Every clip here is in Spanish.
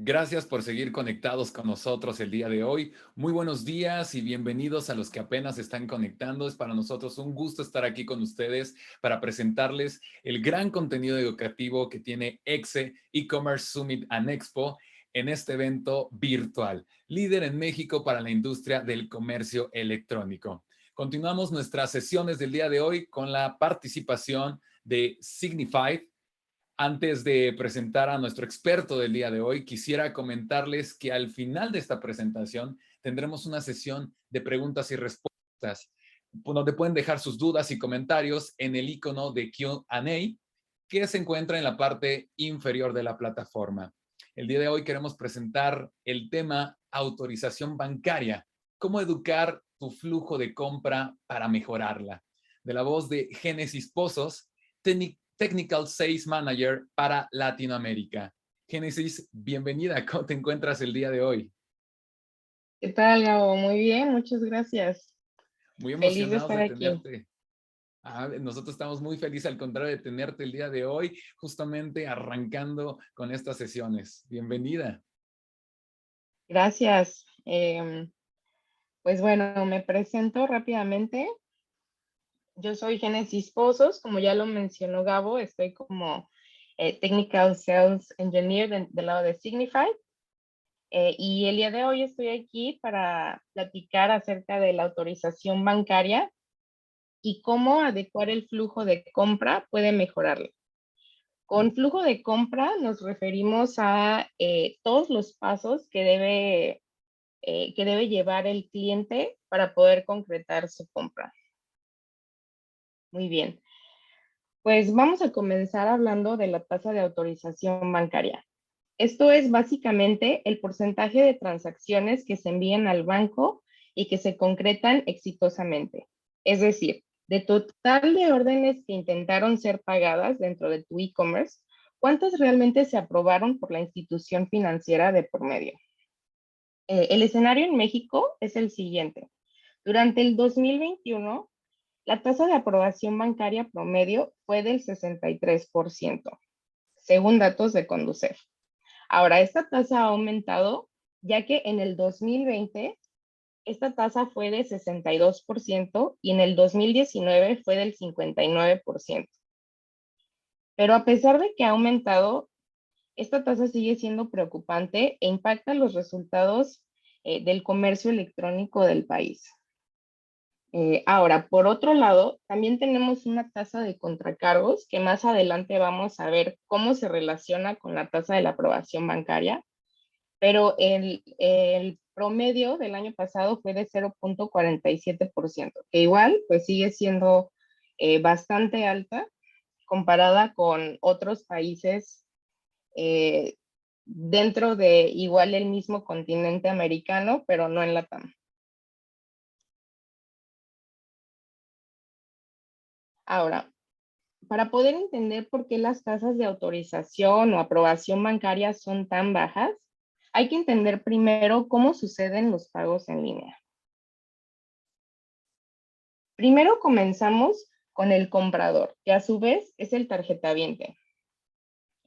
Gracias por seguir conectados con nosotros el día de hoy. Muy buenos días y bienvenidos a los que apenas están conectando. Es para nosotros un gusto estar aquí con ustedes para presentarles el gran contenido educativo que tiene EXE E-Commerce Summit and Expo en este evento virtual, líder en México para la industria del comercio electrónico. Continuamos nuestras sesiones del día de hoy con la participación de Signify. Antes de presentar a nuestro experto del día de hoy, quisiera comentarles que al final de esta presentación tendremos una sesión de preguntas y respuestas, donde pueden dejar sus dudas y comentarios en el icono de Q&A que se encuentra en la parte inferior de la plataforma. El día de hoy queremos presentar el tema autorización bancaria, cómo educar tu flujo de compra para mejorarla. De la voz de Génesis Pozos, Technical Sales Manager para Latinoamérica. Génesis, bienvenida. ¿Cómo te encuentras el día de hoy? ¿Qué tal, Gabo? Muy bien, muchas gracias. Muy Feliz de emocionados estar de aquí. tenerte. Nosotros estamos muy felices al contrario de tenerte el día de hoy, justamente arrancando con estas sesiones. Bienvenida. Gracias. Pues bueno, me presento rápidamente. Yo soy Génesis Pozos, como ya lo mencionó Gabo, estoy como Technical Sales Engineer del lado de Signify. Y el día de hoy estoy aquí para platicar acerca de la autorización bancaria y cómo adecuar el flujo de compra puede mejorarlo. Con flujo de compra nos referimos a todos los pasos que debe llevar el cliente para poder concretar su compra. Muy bien, pues vamos a comenzar hablando de la tasa de autorización bancaria. Esto es básicamente el porcentaje de transacciones que se envían al banco y que se concretan exitosamente. Es decir, de total de órdenes que intentaron ser pagadas dentro de tu e-commerce, ¿cuántas realmente se aprobaron por la institución financiera de por medio? El escenario en México es el siguiente. Durante el 2021, la tasa de aprobación bancaria promedio fue del 63%, según datos de Conducef. Ahora, esta tasa ha aumentado, ya que en el 2020 esta tasa fue de 62% y en el 2019 fue del 59%. Pero a pesar de que ha aumentado, esta tasa sigue siendo preocupante e impacta los resultados del comercio electrónico del país. Ahora, por otro lado, también tenemos una tasa de contracargos que más adelante vamos a ver cómo se relaciona con la tasa de la aprobación bancaria, pero el promedio del año pasado fue de 0.47%, que igual pues sigue siendo bastante alta comparada con otros países dentro de igual el mismo continente americano, pero no en LATAM. Ahora, para poder entender por qué las tasas de autorización o aprobación bancaria son tan bajas, hay que entender primero cómo suceden los pagos en línea. Primero comenzamos con el comprador, que a su vez es el tarjetaviente.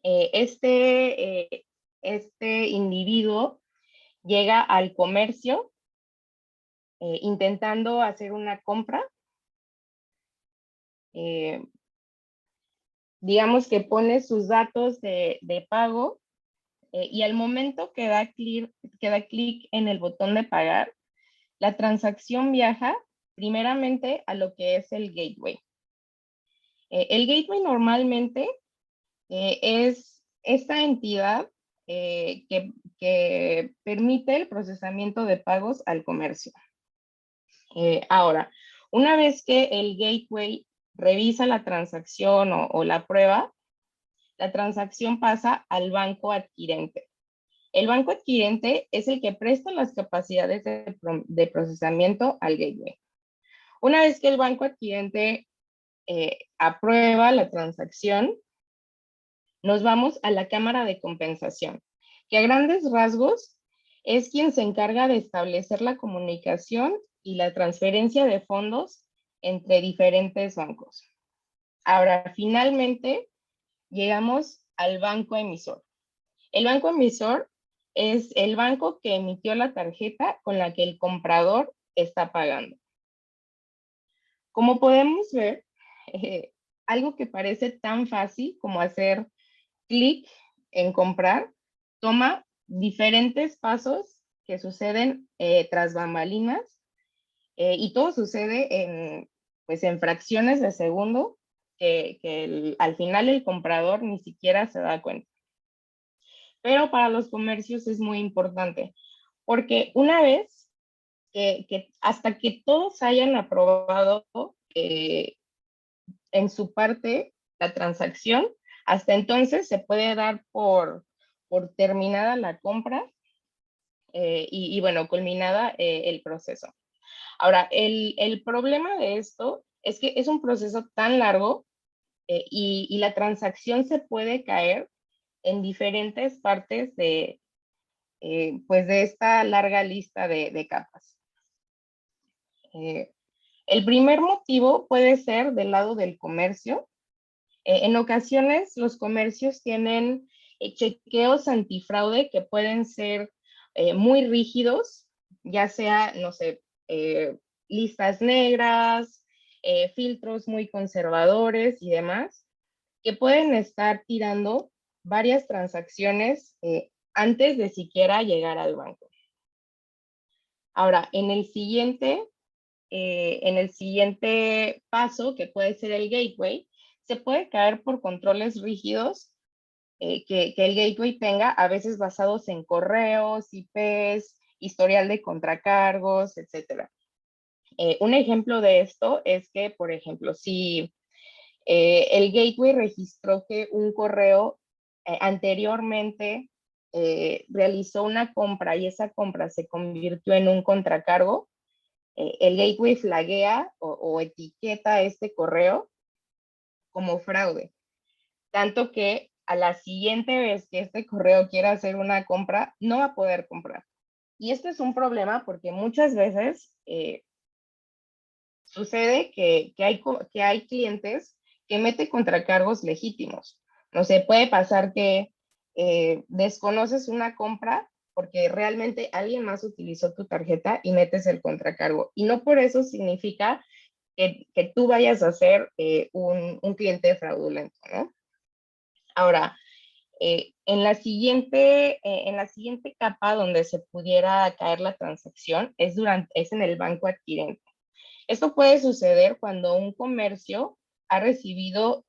Este individuo llega al comercio intentando hacer una compra. Digamos que pone sus datos de pago y al momento que da clic en el botón de pagar, la transacción viaja primeramente a lo que es el gateway. El gateway normalmente es esta entidad que permite el procesamiento de pagos al comercio. Ahora, una vez que el gateway revisa la transacción o la prueba, la transacción pasa al banco adquirente. El banco adquirente es el que presta las capacidades de procesamiento al gateway. Una vez que el banco adquirente aprueba la transacción, nos vamos a la cámara de compensación, que a grandes rasgos es quien se encarga de establecer la comunicación y la transferencia de fondos entre diferentes bancos. Ahora, finalmente, llegamos al banco emisor. El banco emisor es el banco que emitió la tarjeta con la que el comprador está pagando. Como podemos ver, eh, algo que parece tan fácil como hacer clic en comprar toma diferentes pasos que suceden tras bambalinas y todo sucede pues en fracciones de segundo que al final el comprador ni siquiera se da cuenta. Pero para los comercios es muy importante porque una vez que hasta que todos hayan aprobado en su parte la transacción, hasta entonces se puede dar por terminada la compra y bueno, culminada el proceso. Ahora, el problema de esto es que es un proceso tan largo y la transacción se puede caer en diferentes partes pues de esta larga lista de capas. El primer motivo puede ser del lado del comercio. En ocasiones los comercios tienen chequeos antifraude que pueden ser muy rígidos, ya sea, no sé, listas negras, filtros muy conservadores y demás, que pueden estar tirando varias transacciones antes de siquiera llegar al banco. Ahora, en el siguiente paso, que puede ser el gateway, se puede caer por controles rígidos que el gateway tenga, a veces basados en correos, IPs, historial de contracargos, etc. Un ejemplo de esto es que, por ejemplo, si el gateway registró que un correo anteriormente realizó una compra y esa compra se convirtió en un contracargo, el gateway flaguea o etiqueta este correo como fraude. Tanto que a la siguiente vez que este correo quiera hacer una compra, no va a poder comprar. Y esto es un problema porque muchas veces sucede que hay clientes que meten contracargos legítimos. No sé, puede pasar que desconoces una compra porque realmente alguien más utilizó tu tarjeta y metes el contracargo. Y no por eso significa que tú vayas a ser un cliente fraudulento, ¿no? Ahora, en la siguiente capa donde se pudiera caer la transacción es en el banco adquirente. Esto puede suceder cuando un comercio ha recibido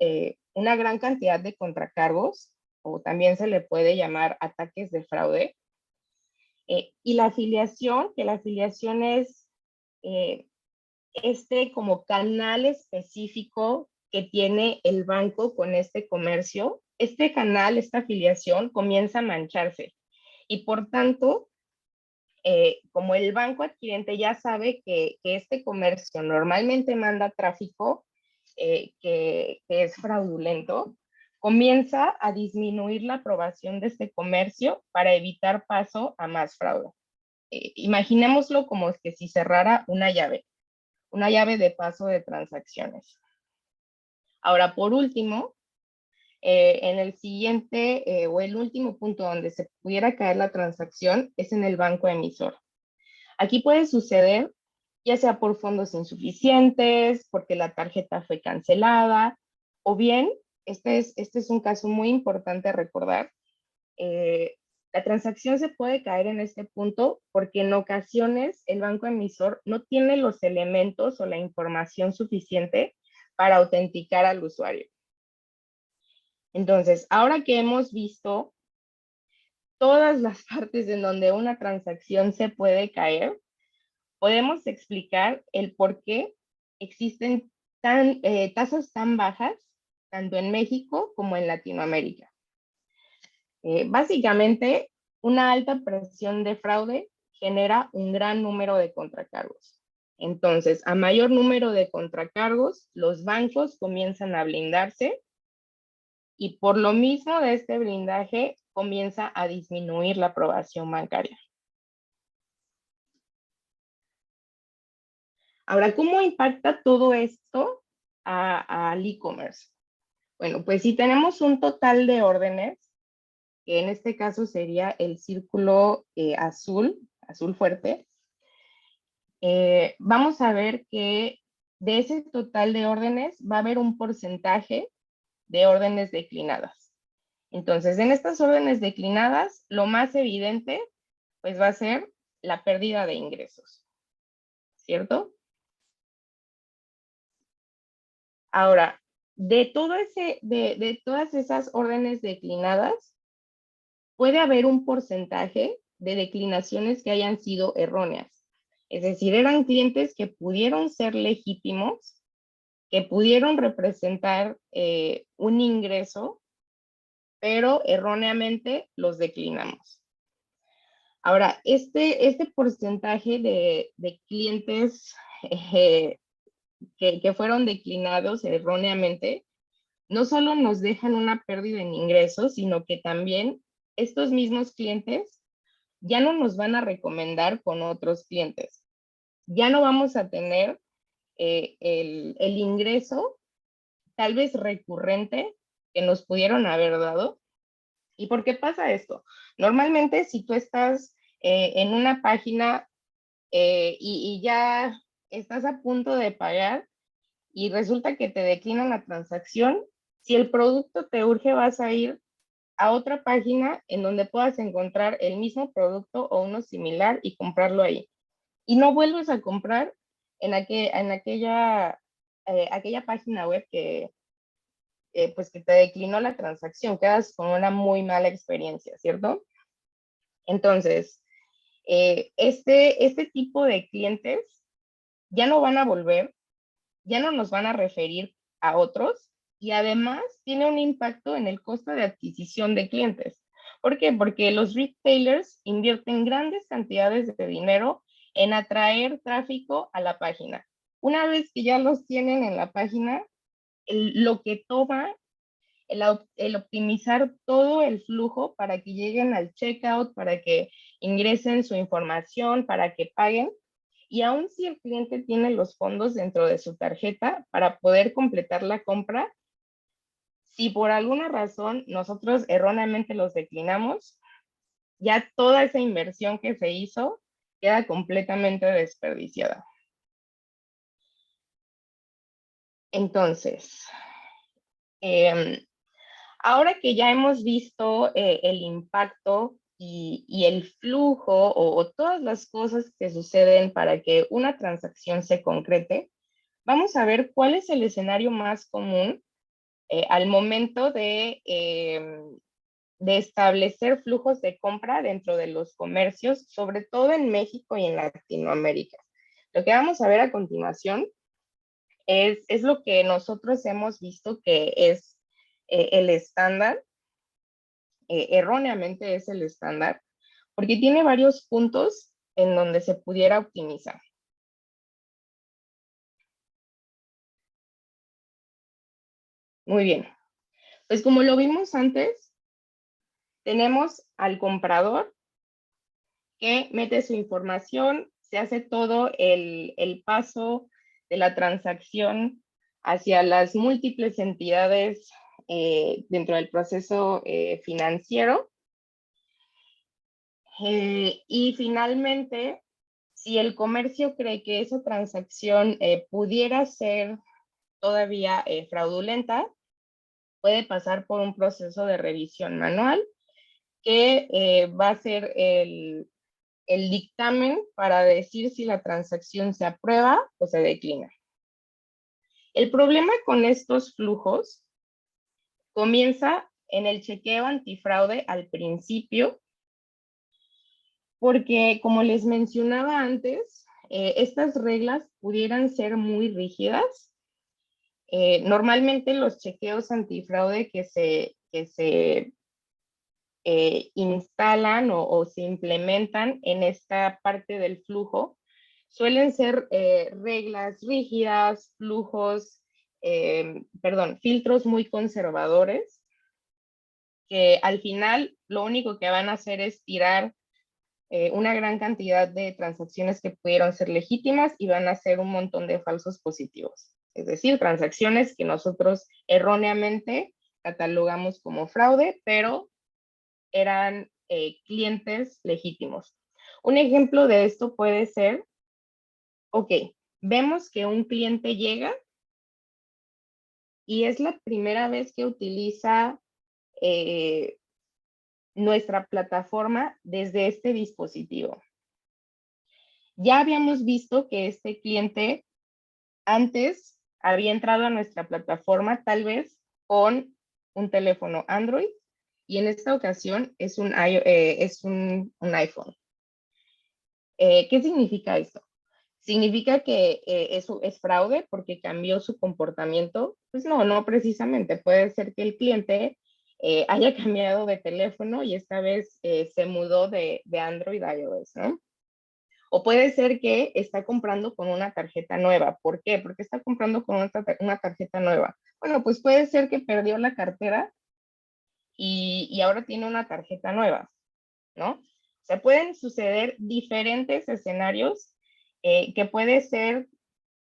una gran cantidad de contracargos, o también se le puede llamar ataques de fraude, y la afiliación es como canal específico que tiene el banco con este comercio. Este canal, esta afiliación comienza a mancharse y por tanto, como el banco adquirente ya sabe que este comercio normalmente manda tráfico que es fraudulento, comienza a disminuir la aprobación de este comercio para evitar paso a más fraude. Imaginémoslo como que si cerrara una llave de paso de transacciones. Ahora, por último, en el siguiente o el último punto donde se pudiera caer la transacción es en el banco emisor. Aquí puede suceder ya sea por fondos insuficientes, porque la tarjeta fue cancelada, o bien, este es un caso muy importante a recordar, la transacción se puede caer en este punto porque en ocasiones el banco emisor no tiene los elementos o la información suficiente para autenticar al usuario. Entonces, ahora que hemos visto todas las partes en donde una transacción se puede caer, podemos explicar el por qué existen tasas tan bajas, tanto en México como en Latinoamérica. Básicamente, una alta presión de fraude genera un gran número de contracargos. Entonces, a mayor número de contracargos, los bancos comienzan a blindarse y por lo mismo de este blindaje comienza a disminuir la aprobación bancaria. Ahora, ¿cómo impacta todo esto al e-commerce? Bueno, pues si tenemos un total de órdenes que en este caso sería el círculo azul, azul fuerte, vamos a ver que de ese total de órdenes va a haber un porcentaje de órdenes declinadas. Entonces, en estas órdenes declinadas, lo más evidente, pues va a ser la pérdida de ingresos, ¿cierto? Ahora, de todas esas órdenes declinadas, puede haber un porcentaje de declinaciones que hayan sido erróneas. Es decir, eran clientes que pudieron ser legítimos, que pudieron representar un ingreso, pero erróneamente los declinamos. Ahora, este porcentaje de clientes que fueron declinados erróneamente, no solo nos dejan una pérdida en ingresos, sino que también estos mismos clientes ya no nos van a recomendar con otros clientes. Ya no vamos a tener el ingreso tal vez recurrente que nos pudieron haber dado. ¿Y por qué pasa esto? Normalmente si tú estás en una página y ya estás a punto de pagar y resulta que te declinan la transacción, si el producto te urge vas a ir a otra página en donde puedas encontrar el mismo producto o uno similar y comprarlo ahí. Y no vuelves a comprar en aquella página web pues que te declinó la transacción. Quedas con una muy mala experiencia, ¿cierto? Entonces, este tipo de clientes ya no van a volver, ya no nos van a referir a otros y además tiene un impacto en el costo de adquisición de clientes. ¿Por qué? Porque los retailers invierten grandes cantidades de dinero en atraer tráfico a la página. Una vez que ya los tienen en la página, lo que toma el optimizar todo el flujo para que lleguen al checkout, para que ingresen su información, para que paguen, y aún si el cliente tiene los fondos dentro de su tarjeta para poder completar la compra, si por alguna razón nosotros erróneamente los declinamos, ya toda esa inversión que se hizo queda completamente desperdiciada. Entonces, ahora que ya hemos visto el impacto y el flujo o todas las cosas que suceden para que una transacción se concrete, vamos a ver cuál es el escenario más común al momento de establecer flujos de compra dentro de los comercios, sobre todo en México y en Latinoamérica. Lo que vamos a ver a continuación es lo que nosotros hemos visto que es el estándar, erróneamente es el estándar, porque tiene varios puntos en donde se pudiera optimizar. Muy bien, pues como lo vimos antes, tenemos al comprador que mete su información, se hace todo el paso de la transacción hacia las múltiples entidades dentro del proceso financiero. Y finalmente, si el comercio cree que esa transacción pudiera ser todavía fraudulenta, puede pasar por un proceso de revisión manual que va a ser el dictamen para decir si la transacción se aprueba o se declina. El problema con estos flujos comienza en el chequeo antifraude al principio, porque como les mencionaba antes, estas reglas pudieran ser muy rígidas. Normalmente los chequeos antifraude que se instalan o se implementan en esta parte del flujo suelen ser reglas rígidas, filtros muy conservadores, que al final lo único que van a hacer es tirar una gran cantidad de transacciones que pudieron ser legítimas y van a hacer un montón de falsos positivos. Es decir, transacciones que nosotros erróneamente catalogamos como fraude, pero eran clientes legítimos. Un ejemplo de esto puede ser, ok, vemos que un cliente llega y es la primera vez que utiliza nuestra plataforma desde este dispositivo. Ya habíamos visto que este cliente antes había entrado a nuestra plataforma tal vez con un teléfono Android y en esta ocasión es un iPhone. ¿Qué significa esto? ¿Significa que eso es fraude porque cambió su comportamiento? Pues no, no precisamente. Puede ser que el cliente haya cambiado de teléfono y esta vez se mudó de Android a iOS, ¿no? O puede ser que está comprando con una tarjeta nueva. ¿Por qué? Porque está comprando con una tarjeta nueva. Bueno, pues puede ser que perdió la cartera y ahora tiene una tarjeta nueva, ¿no? O sea, pueden suceder diferentes escenarios que puede ser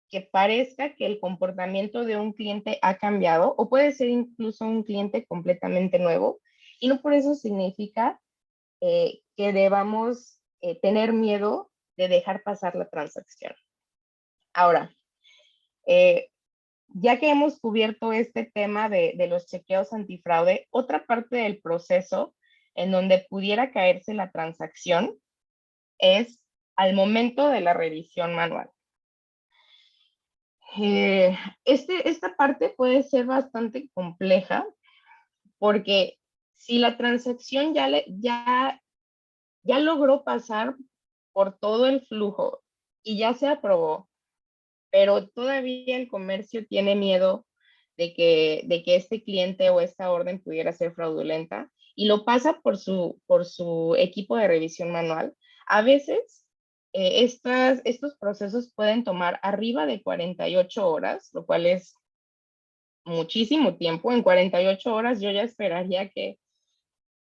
que parezca que el comportamiento de un cliente ha cambiado o puede ser incluso un cliente completamente nuevo y no por eso significa que debamos tener miedo de dejar pasar la transacción. Ahora, eh, ya que hemos cubierto este tema de los chequeos antifraude, otra parte del proceso en donde pudiera caerse la transacción es al momento de la revisión manual. Esta parte puede ser bastante compleja porque si la transacción ya logró pasar por todo el flujo y ya se aprobó, pero todavía el comercio tiene miedo de que este cliente o esta orden pudiera ser fraudulenta y lo pasa por su equipo de revisión manual. A veces estos procesos pueden tomar arriba de 48 horas, lo cual es muchísimo tiempo. En 48 horas yo ya esperaría que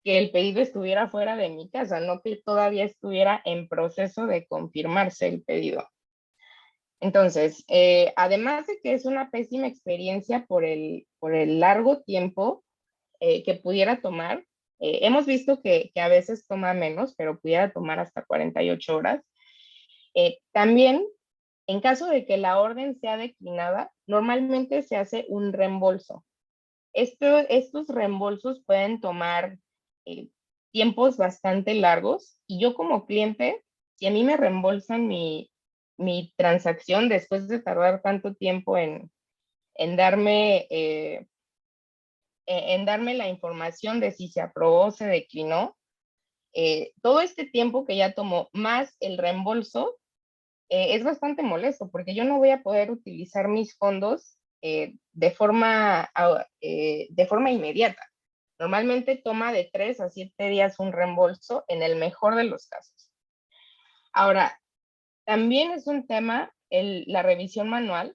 el pedido estuviera fuera de mi casa, no que todavía estuviera en proceso de confirmarse el pedido. Entonces, además de que es una pésima experiencia por el largo tiempo que pudiera tomar, hemos visto que a veces toma menos, pero pudiera tomar hasta 48 horas. También, en caso de que la orden sea declinada, normalmente se hace un reembolso. Estos reembolsos pueden tomar tiempos bastante largos y yo como cliente, si a mí me reembolsan mi transacción después de tardar tanto tiempo en darme, en darme la información de si se aprobó o se declinó, todo este tiempo que ya tomó más el reembolso es bastante molesto porque yo no voy a poder utilizar mis fondos de forma inmediata. Normalmente toma de 3 a 7 días un reembolso en el mejor de los casos. Ahora, también es un tema la revisión manual,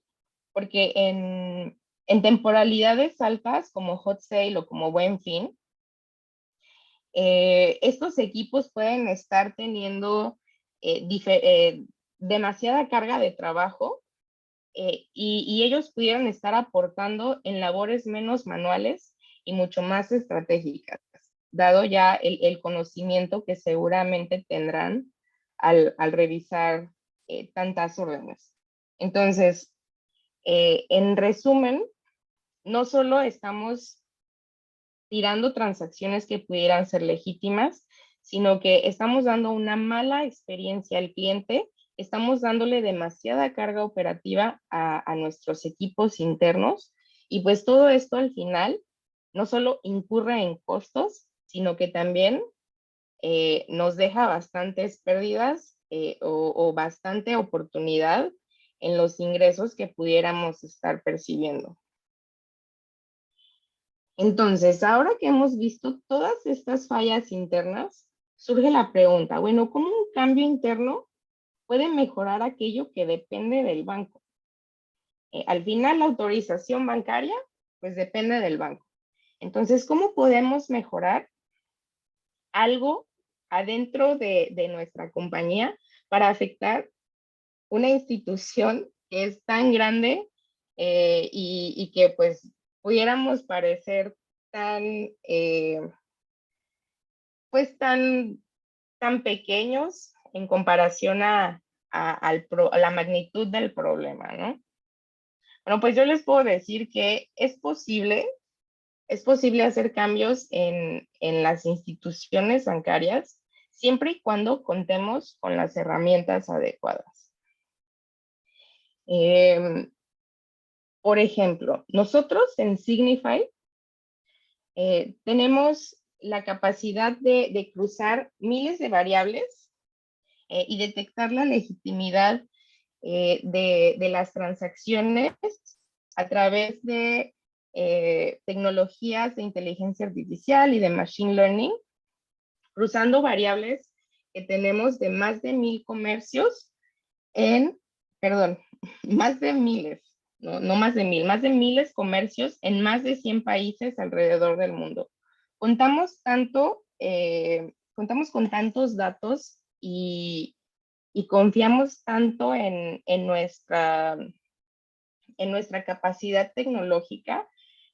porque en temporalidades altas como Hot Sale o como Buen Fin, estos equipos pueden estar teniendo demasiada carga de trabajo y ellos pudieran estar aportando en labores menos manuales y mucho más estratégicas, dado ya el conocimiento que seguramente tendrán al revisar tantas órdenes. Entonces, en resumen, no solo estamos tirando transacciones que pudieran ser legítimas, sino que estamos dando una mala experiencia al cliente, estamos dándole demasiada carga operativa a nuestros equipos internos y pues todo esto al final no solo incurre en costos, sino que también nos deja bastantes pérdidas o bastante oportunidad en los ingresos que pudiéramos estar percibiendo. Entonces, ahora que hemos visto todas estas fallas internas, surge la pregunta, bueno, ¿cómo un cambio interno puede mejorar aquello que depende del banco? Al final, la autorización bancaria, pues depende del banco. Entonces, ¿cómo podemos mejorar algo adentro de nuestra compañía para afectar una institución que es tan grande y que pues pudiéramos parecer tan pues tan pequeños en comparación a la magnitud del problema, ¿no? Bueno, pues yo les puedo decir que es posible hacer cambios en las instituciones bancarias siempre y cuando contemos con las herramientas adecuadas. Por ejemplo, nosotros en Signify tenemos la capacidad de cruzar miles de variables y detectar la legitimidad de las transacciones a través de tecnologías de inteligencia artificial y de machine learning, cruzando variables que tenemos de más de 1000 comercios perdón, más de miles, no más de 1000, más de miles comercios en más de 100 países alrededor del mundo. Contamos con tantos datos y confiamos tanto en nuestra capacidad tecnológica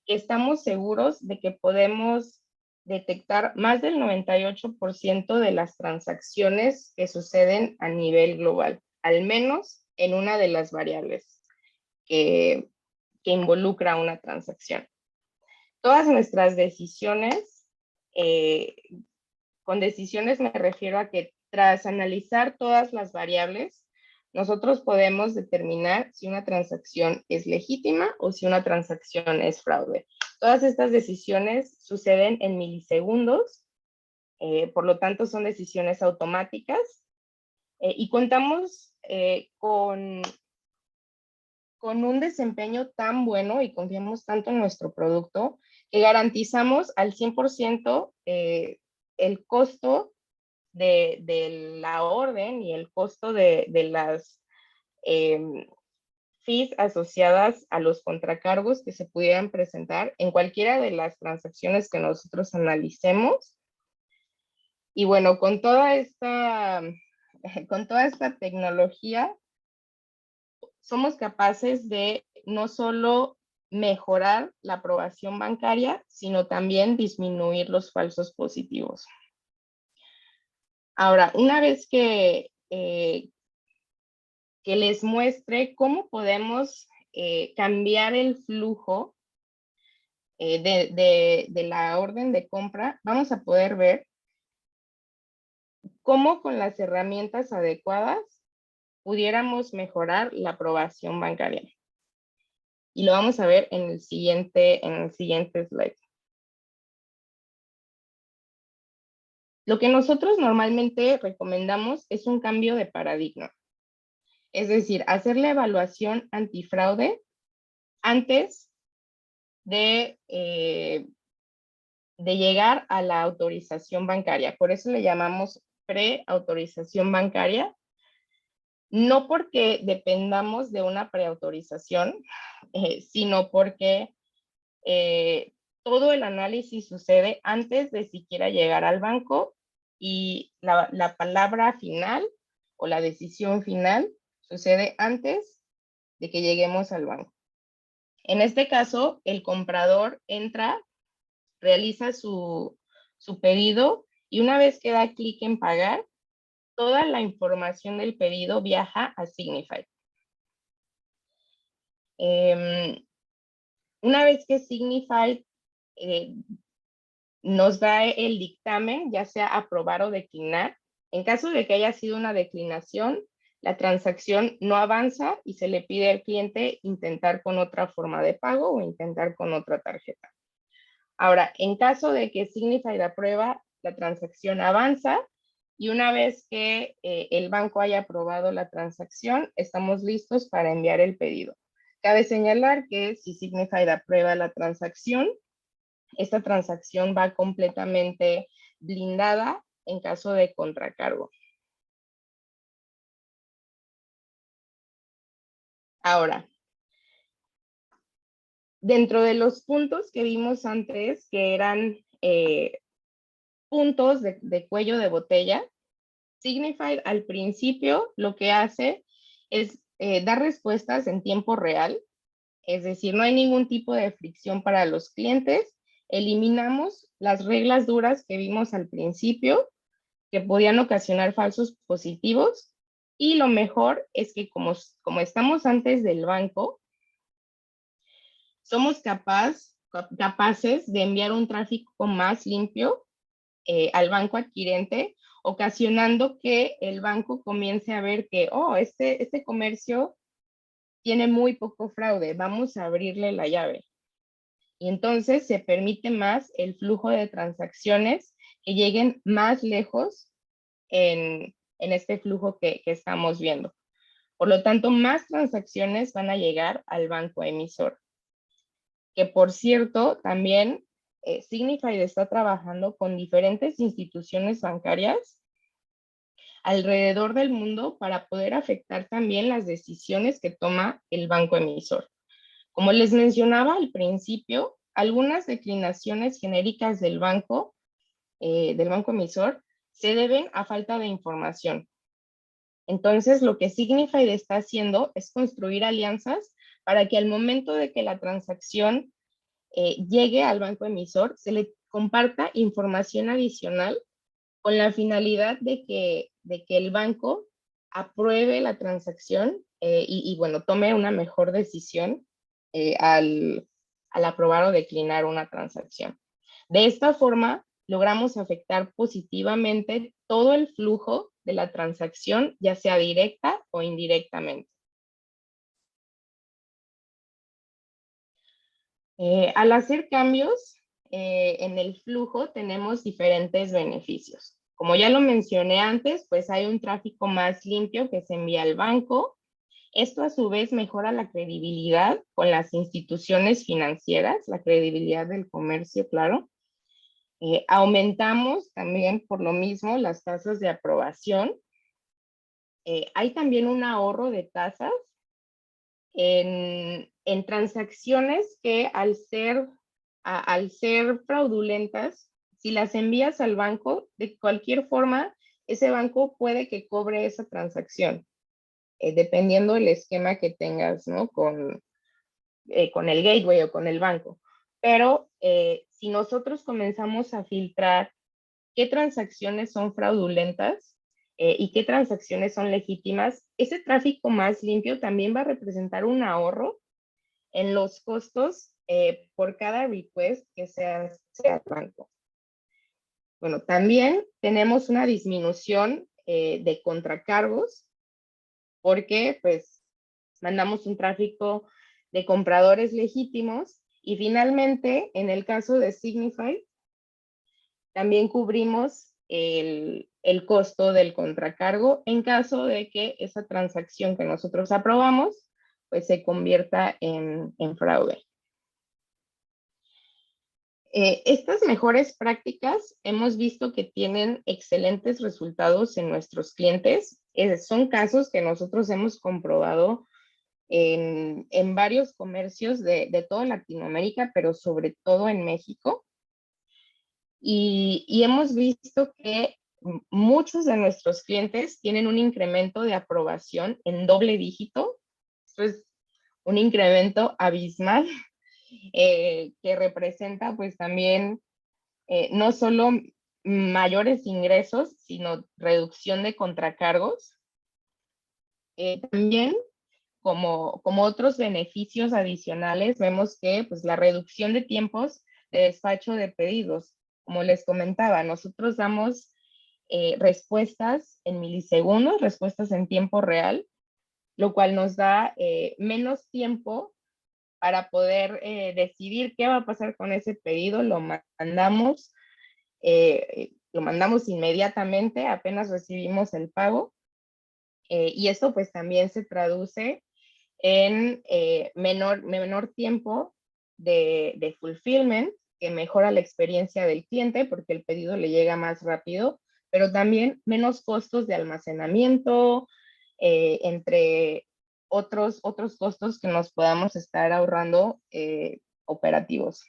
que estamos seguros de que podemos detectar más del 98% de las transacciones que suceden a nivel global, al menos en una de las variables que involucra una transacción. Todas nuestras decisiones, con decisiones me refiero a que tras analizar todas las variables, nosotros podemos determinar si una transacción es legítima o si una transacción es fraude. Todas estas decisiones suceden en milisegundos, por lo tanto son decisiones automáticas y contamos con un desempeño tan bueno y confiamos tanto en nuestro producto que garantizamos al 100% el costo de la orden y el costo de las fees asociadas a los contracargos que se pudieran presentar en cualquiera de las transacciones que nosotros analicemos. Y bueno, con toda esta tecnología, somos capaces de no solo mejorar la aprobación bancaria, sino también disminuir los falsos positivos. Ahora, una vez que les muestre cómo podemos cambiar el flujo de la orden de compra, vamos a poder ver cómo con las herramientas adecuadas pudiéramos mejorar la aprobación bancaria. Y lo vamos a ver en el siguiente slide. Lo que nosotros normalmente recomendamos es un cambio de paradigma. Es decir, hacer la evaluación antifraude antes de llegar a la autorización bancaria. Por eso le llamamos preautorización bancaria. No porque dependamos de una preautorización, sino porque todo el análisis sucede antes de siquiera llegar al banco y la palabra final o la decisión final sucede antes de que lleguemos al banco. En este caso, el comprador entra, realiza su pedido y una vez que da clic en pagar, toda la información del pedido viaja a Signify. Una vez que Signify nos da el dictamen, ya sea aprobar o declinar, en caso de que haya sido una declinación, la transacción no avanza y se le pide al cliente intentar con otra forma de pago o intentar con otra tarjeta. Ahora, en caso de que Signify aprueba, la transacción avanza y una vez que el banco haya aprobado la transacción, estamos listos para enviar el pedido. Cabe señalar que si Signify aprueba la transacción, esta transacción va completamente blindada en caso de contracargo. Ahora, dentro de los puntos que vimos antes, que eran puntos de cuello de botella, Signify al principio lo que hace es dar respuestas en tiempo real, es decir, no hay ningún tipo de fricción para los clientes. eliminamos las reglas duras que vimos al principio, que podían ocasionar falsos positivos, y lo mejor es que como estamos antes del banco, somos capaces de enviar un tráfico más limpio al banco adquirente, ocasionando que el banco comience a ver que, oh, este comercio tiene muy poco fraude, vamos a abrirle la llave. Y entonces se permite más el flujo de transacciones que lleguen más lejos en este flujo que estamos viendo. Por lo tanto, más transacciones van a llegar al banco emisor. Que por cierto, también Signifyd está trabajando con diferentes instituciones bancarias alrededor del mundo para poder afectar también las decisiones que toma el banco emisor. Como les mencionaba al principio, algunas declinaciones genéricas del banco emisor se deben a falta de información. Entonces, lo que Signifyd está haciendo es construir alianzas para que al momento de que la transacción llegue al banco emisor, se le comparta información adicional con la finalidad de que el banco apruebe la transacción y, bueno, tome una mejor decisión al aprobar o declinar una transacción. De esta forma, logramos afectar positivamente todo el flujo de la transacción, ya sea directa o indirectamente. Al hacer cambios en el flujo, tenemos diferentes beneficios. Como ya lo mencioné antes, pues hay un tráfico más limpio que se envía al banco. Esto a su vez mejora la credibilidad con las instituciones financieras, la credibilidad del comercio, claro. Aumentamos también por lo mismo las tasas de aprobación. Hay también un ahorro de tasas en transacciones que al ser fraudulentas, si las envías al banco, de cualquier forma, ese banco puede que cobre esa transacción, dependiendo del esquema que tengas, ¿no? Con el gateway o con el banco. Pero si nosotros comenzamos a filtrar qué transacciones son fraudulentas y qué transacciones son legítimas, ese tráfico más limpio también va a representar un ahorro en los costos por cada request que se hace al banco. Bueno, también tenemos una disminución de contracargos porque pues mandamos un tráfico de compradores legítimos y finalmente en el caso de Signifyd también cubrimos el costo del contracargo en caso de que esa transacción que nosotros aprobamos pues se convierta en fraude. Estas mejores prácticas hemos visto que tienen excelentes resultados en nuestros clientes. Son casos que nosotros hemos comprobado en varios comercios de toda Latinoamérica, pero sobre todo en México. Y hemos visto que muchos de nuestros clientes tienen un incremento de aprobación en doble dígito. Esto es un incremento abismal que representa pues también no solo mayores ingresos, sino reducción de contracargos. También, como otros beneficios adicionales, vemos que pues, la reducción de tiempos de despacho de pedidos. Como les comentaba, nosotros damos respuestas en milisegundos, respuestas en tiempo real, lo cual nos da menos tiempo para poder decidir qué va a pasar con ese pedido. Lo mandamos inmediatamente, apenas recibimos el pago. Y esto pues también se traduce en menor tiempo de fulfillment, que mejora la experiencia del cliente porque el pedido le llega más rápido, pero también menos costos de almacenamiento, entre otros costos que nos podamos estar ahorrando operativos.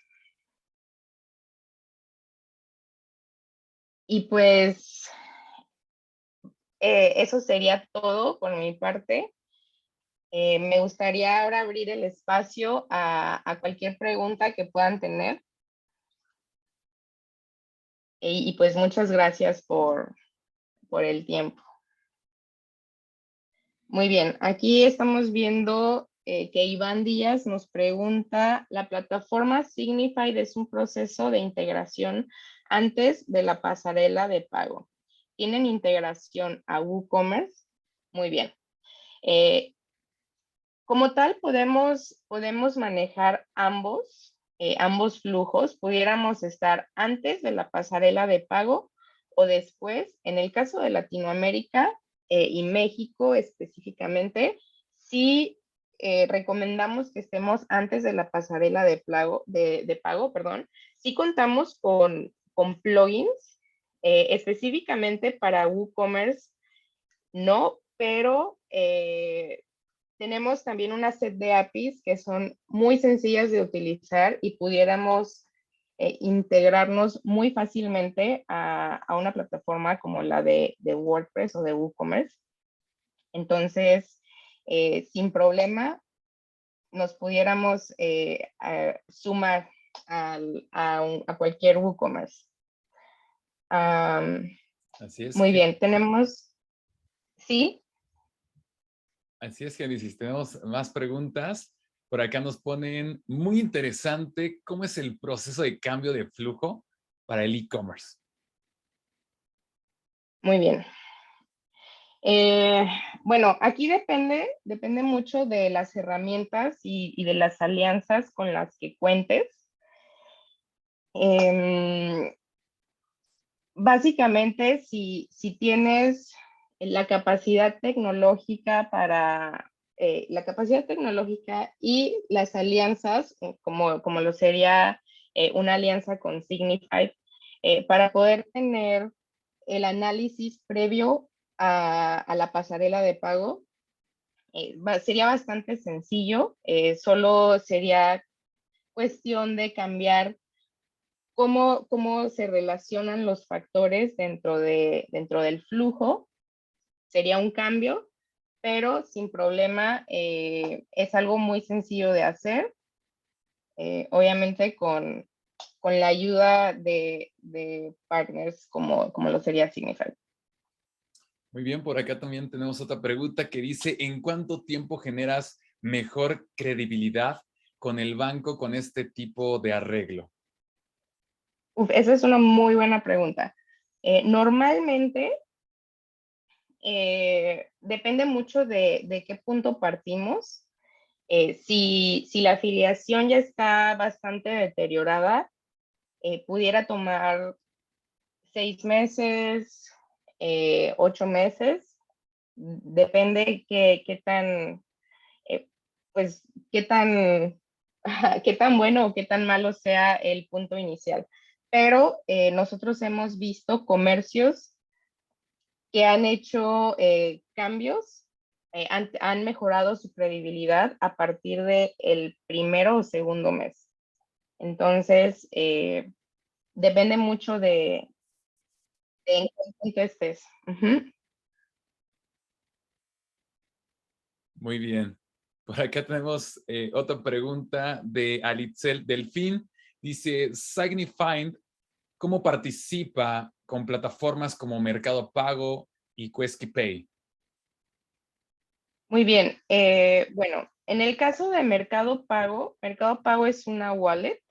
Y pues eso sería todo por mi parte. Me gustaría ahora abrir el espacio a cualquier pregunta que puedan tener. Y pues muchas gracias por el tiempo. Muy bien, aquí estamos viendo que Iván Díaz nos pregunta, ¿la plataforma Signifyd es un proceso de integración antes de la pasarela de pago? ¿Tienen integración a WooCommerce? Muy bien. Como tal, podemos manejar ambos flujos. Pudiéramos estar antes de la pasarela de pago o después. En el caso de Latinoamérica y México específicamente, sí recomendamos que estemos antes de la pasarela de pago, perdón. Sí contamos con plugins específicamente para WooCommerce, no, pero tenemos también una set de APIs que son muy sencillas de utilizar y pudiéramos integrarnos muy fácilmente a una plataforma como la de WordPress o de WooCommerce. Entonces, sin problema, nos pudiéramos sumar a cualquier WooCommerce. Así es, Muy bien, tenemos, ¿sí? así es, Génesis. Tenemos más preguntas. Por acá nos ponen, muy interesante, ¿cómo es el proceso de cambio de flujo para el e-commerce? Muy bien. Bueno, aquí depende mucho de las herramientas y de las alianzas con las que cuentes. Básicamente, si tienes la capacidad tecnológica la capacidad tecnológica y las alianzas, como lo sería una alianza con Signifyd, para poder tener el análisis previo a la pasarela de pago, sería bastante sencillo. Solo sería cuestión de cambiar cómo se relacionan los factores dentro del flujo. Sería un cambio, pero sin problema. Es algo muy sencillo de hacer, obviamente con la ayuda de partners como lo sería Signifyd. Muy bien, por acá también tenemos otra pregunta que dice, ¿en cuánto tiempo generas mejor credibilidad con el banco con este tipo de arreglo? Esa es una muy buena pregunta. Normalmente, depende mucho de qué punto partimos. Si la afiliación ya está bastante deteriorada, pudiera tomar 6 meses, 8 meses. Depende qué tan, pues, qué tan bueno o qué tan malo sea el punto inicial. Pero nosotros hemos visto comercios que han hecho cambios, han mejorado su credibilidad a partir del primero o segundo mes. Entonces, depende mucho de en qué punto estés. Muy bien. Por acá tenemos otra pregunta de Alitzel Delfín. Dice, Signifyd, ¿cómo participa con plataformas como Mercado Pago y Quesky Pay? Muy bien. Bueno, en el caso de Mercado Pago es una wallet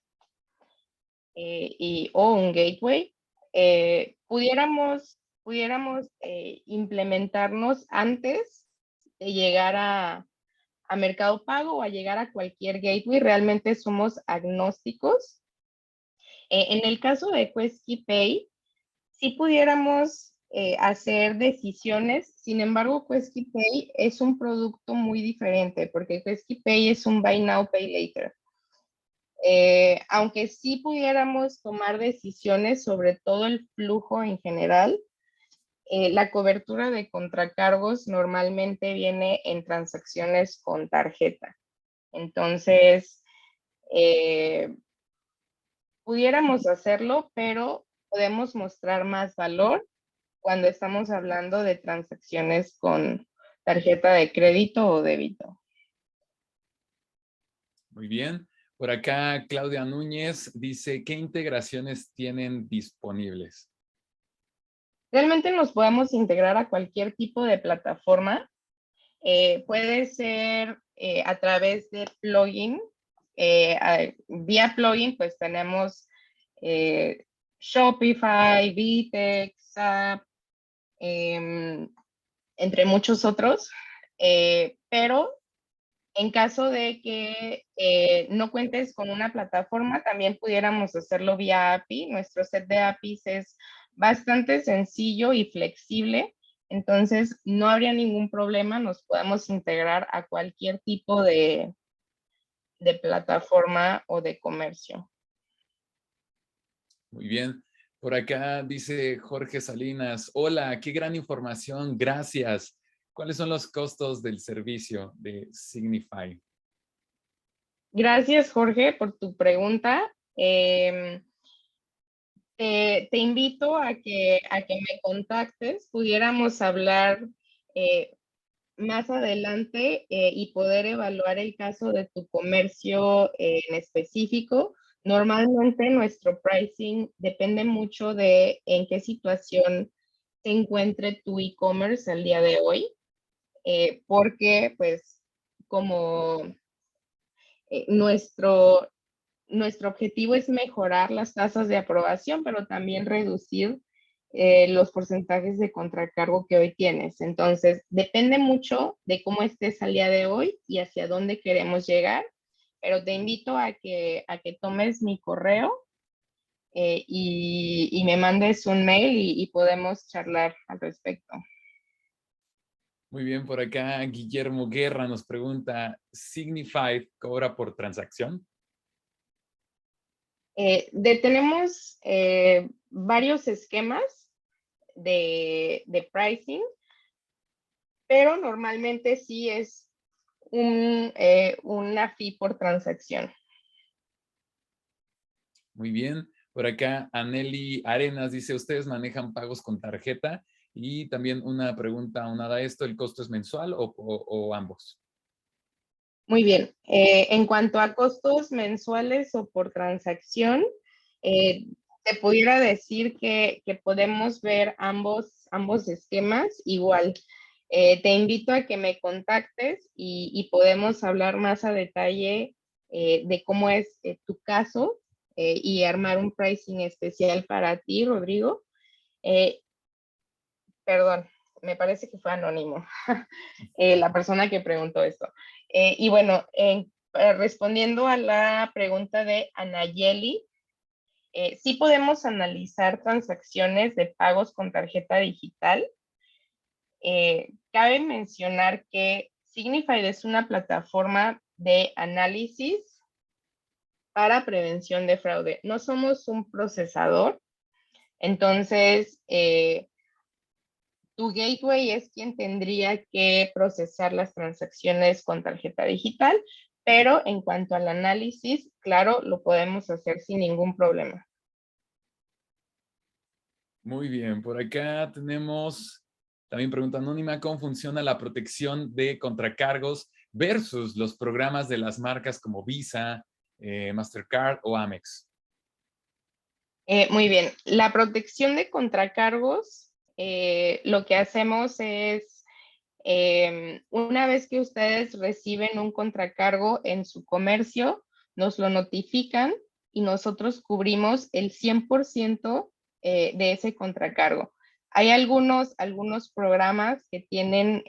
o un gateway. Pudiéramos implementarnos antes de llegar a Mercado Pago o a llegar a cualquier gateway. Realmente somos agnósticos. En el caso de Quesky Pay, sí pudiéramos hacer decisiones. Sin embargo, Quesky Pay es un producto muy diferente porque Quesky Pay es un Buy Now, Pay Later. Aunque sí pudiéramos tomar decisiones sobre todo el flujo en general, la cobertura de contracargos normalmente viene en transacciones con tarjeta. Entonces, pudiéramos hacerlo, pero podemos mostrar más valor cuando estamos hablando de transacciones con tarjeta de crédito o débito. Muy bien. Por acá, Claudia Núñez dice, ¿qué integraciones tienen disponibles? Realmente nos podemos integrar a cualquier tipo de plataforma. Puede ser a través de plugin. Vía plugin, pues tenemos Shopify, Vitex, SAP, entre muchos otros. Pero en caso de que no cuentes con una plataforma, también pudiéramos hacerlo vía API. Nuestro set de APIs es bastante sencillo y flexible, entonces no habría ningún problema, nos podemos integrar a cualquier tipo de plataforma o de comercio. Muy bien. Por acá dice Jorge Salinas, hola, qué gran información, gracias. ¿Cuáles son los costos del servicio de Signify? Gracias, Jorge, por tu pregunta. Te invito a que me contactes, pudiéramos hablar más adelante y poder evaluar el caso de tu comercio en específico. Normalmente nuestro pricing depende mucho de en qué situación se encuentre tu e-commerce el día de hoy, porque pues como nuestro objetivo es mejorar las tasas de aprobación, pero también reducir los porcentajes de contracargo que hoy tienes. Entonces, depende mucho de cómo estés al día de hoy y hacia dónde queremos llegar, pero te invito a que tomes mi correo y me mandes un mail y podemos charlar al respecto. Muy bien, por acá Guillermo Guerra nos pregunta, ¿Signify cobra por transacción? Tenemos varios esquemas de pricing, pero normalmente sí es una fee por transacción. Muy bien. Por acá Aneli Arenas dice, ¿ustedes manejan pagos con tarjeta? Y también una pregunta aunada a esto, ¿el costo es mensual o ambos? Muy bien. En cuanto a costos mensuales o por transacción, te pudiera decir que podemos ver ambos esquemas igual. Te invito a que me contactes y podemos hablar más a detalle de cómo es tu caso y armar un pricing especial para ti, Rodrigo. Eh, Perdón, me parece que fue anónimo la persona que preguntó esto. Y bueno, respondiendo a la pregunta de Anayeli, sí podemos analizar transacciones de pagos con tarjeta digital. Cabe mencionar que Signify es una plataforma de análisis para prevención de fraude. No somos un procesador, entonces tu gateway es quien tendría que procesar las transacciones con tarjeta digital, pero en cuanto al análisis, claro, lo podemos hacer sin ningún problema. Muy bien, por acá tenemos también pregunta anónima, ¿cómo funciona la protección de contracargos versus los programas de las marcas como Visa, Mastercard o Amex? Muy bien, la protección de contracargos, lo que hacemos es, una vez que ustedes reciben un contracargo en su comercio, nos lo notifican y nosotros cubrimos el 100% de ese contracargo. Hay algunos programas que tienen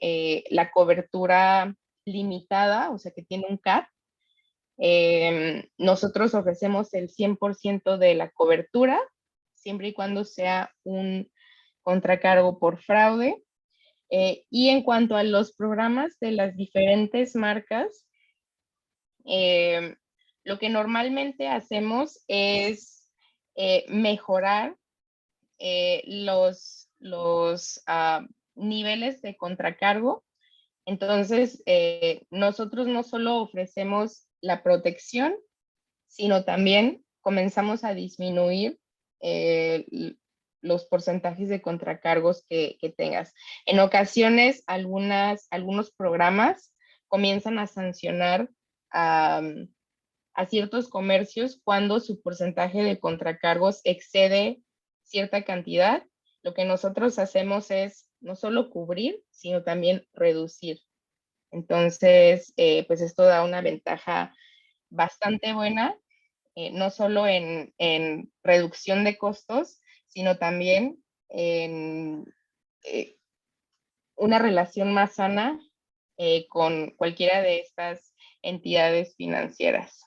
la cobertura limitada, o sea, que tiene un cap. Nosotros ofrecemos el 100% de la cobertura, siempre y cuando sea un contracargo por fraude. Y en cuanto a los programas de las diferentes marcas, lo que normalmente hacemos es mejorar los niveles de contracargo. Entonces, nosotros no solo ofrecemos la protección, sino también comenzamos a disminuir los porcentajes de contracargos que tengas. En ocasiones, algunos programas comienzan a sancionar a ciertos comercios cuando su porcentaje de contracargos excede cierta cantidad. Lo que nosotros hacemos es no solo cubrir, sino también reducir. Entonces, pues esto da una ventaja bastante buena, no solo en reducción de costos, sino también en una relación más sana con cualquiera de estas entidades financieras.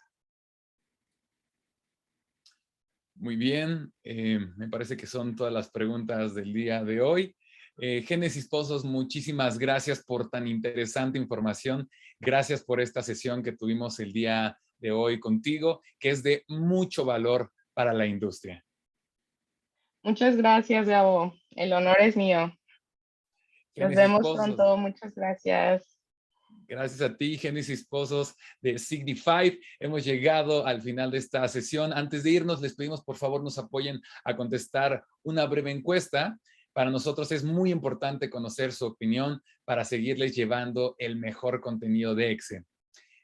Muy bien, me parece que son todas las preguntas del día de hoy. Génesis Pozos, muchísimas gracias por tan interesante información. Gracias por esta sesión que tuvimos el día de hoy contigo, que es de mucho valor para la industria. Muchas gracias, Gabo. El honor es mío. Nos Génesis vemos Pozos. pronto. Muchas gracias. Gracias a ti, Génesis Pozos de Signify. Hemos llegado al final de esta sesión. Antes de irnos, les pedimos por favor nos apoyen a contestar una breve encuesta. Para nosotros es muy importante conocer su opinión para seguirles llevando el mejor contenido de EXE.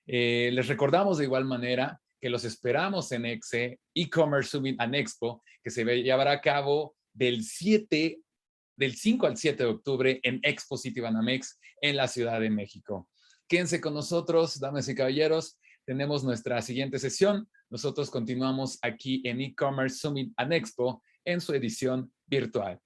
Les recordamos de igual manera que los esperamos en EXE E-Commerce Summit and Expo, que se llevará a cabo del 5 al 7 de octubre en Expo City Banamex en la Ciudad de México. Quédense con nosotros, damas y caballeros. Tenemos nuestra siguiente sesión. Nosotros continuamos aquí en E-Commerce Summit and Expo en su edición virtual.